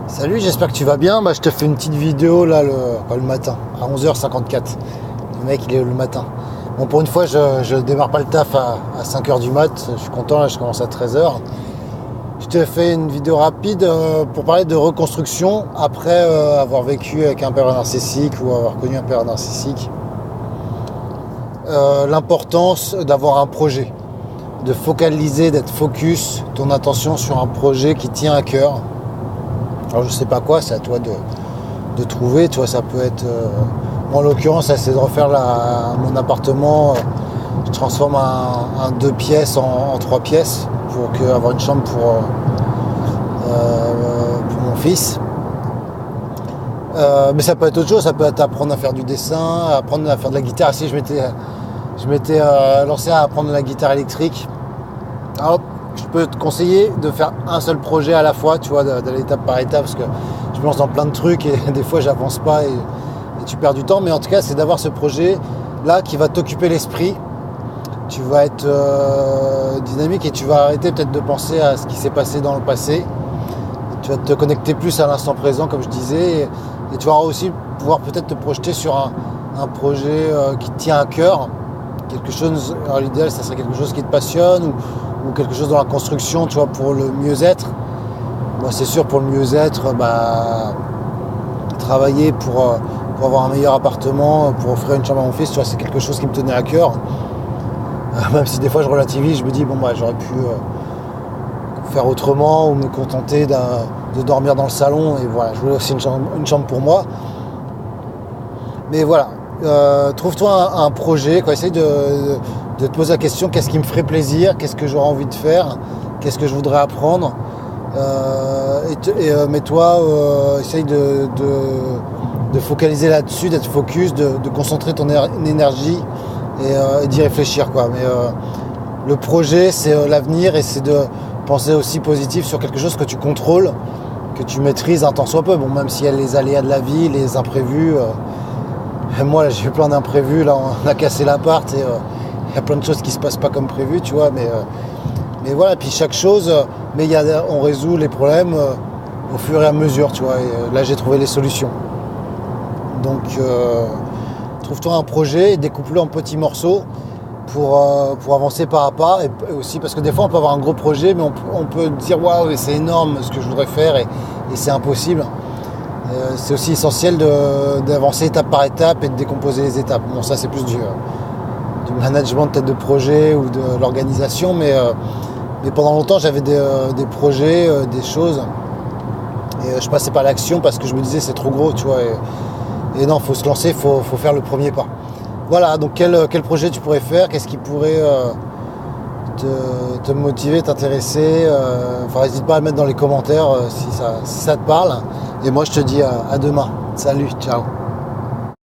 Salut, j'espère que tu vas bien. Je te fais une petite vidéo là le matin, à 11h54. Le mec, il est le matin. Bon, pour une fois, je démarre pas le taf à 5h du mat. Je suis content, là, je commence à 13h. Je te fais une vidéo rapide pour parler de reconstruction après avoir vécu avec un père narcissique ou avoir connu un père narcissique. L'importance d'avoir un projet, de focaliser, d'être focus ton attention sur un projet qui tient à cœur. Alors je sais pas quoi, c'est à toi de trouver, tu vois, ça peut être... moi en l'occurrence, c'est de refaire mon appartement, je transforme un 2 pièces en 3 pièces pour avoir une chambre pour mon fils. Mais ça peut être autre chose, ça peut être apprendre à faire du dessin, apprendre à faire de la guitare. Si je m'étais lancé à apprendre la guitare électrique. Alors, je peux te conseiller de faire un seul projet à la fois, tu vois, d'aller étape par étape, parce que je me lance dans plein de trucs et des fois j'avance pas et tu perds du temps. Mais en tout cas, c'est d'avoir ce projet-là qui va t'occuper l'esprit. Tu vas être dynamique et tu vas arrêter peut-être de penser à ce qui s'est passé dans le passé. Tu vas te connecter plus à l'instant présent, comme je disais, et tu vas aussi pouvoir peut-être te projeter sur un projet qui te tient à cœur. Quelque chose, alors l'idéal, ça serait quelque chose qui te passionne ou quelque chose dans la construction, tu vois, pour le mieux-être. Moi, c'est sûr, pour le mieux-être, travailler pour avoir un meilleur appartement, pour offrir une chambre à mon fils, tu vois, c'est quelque chose qui me tenait à cœur. Même si des fois je relativise, je me dis, j'aurais pu faire autrement ou me contenter de dormir dans le salon. Et voilà, je voulais aussi une chambre pour moi. Mais voilà, trouve-toi un projet, quoi. Essaye de te poser la question, qu'est-ce qui me ferait plaisir, qu'est-ce que j'aurais envie de faire, qu'est-ce que je voudrais apprendre, mets-toi, essaye de focaliser là-dessus, d'être focus, de concentrer ton énergie et d'y réfléchir, quoi. Mais le projet, c'est l'avenir et c'est de penser aussi positif sur quelque chose que tu contrôles, que tu maîtrises un tant soit peu. Bon, même s'il y a les aléas de la vie, les imprévus. Moi, là, j'ai eu plein d'imprévus. Là, on a cassé l'appart et il y a plein de choses qui se passent pas comme prévu, tu vois. Mais voilà, puis chaque chose, on résout les problèmes au fur et à mesure, tu vois. Et là, j'ai trouvé les solutions. Donc, trouve-toi un projet et découpe-le en petits morceaux pour avancer pas à pas. Et aussi, parce que des fois, on peut avoir un gros projet, mais on peut dire waouh, c'est énorme ce que je voudrais faire et c'est impossible. C'est aussi essentiel d'avancer étape par étape et de décomposer les étapes. Bon, ça, c'est plus du management peut-être de projet ou de l'organisation, mais pendant longtemps, j'avais des projets, des choses, et je passais par l'action parce que je me disais c'est trop gros, tu vois. Et non, faut se lancer, faut faire le premier pas. Voilà, donc quel projet tu pourrais faire, qu'est-ce qui pourrait te motiver, t'intéresser. N'hésite pas à le mettre dans les commentaires si ça te parle. Et moi, je te dis à demain. Salut, ciao.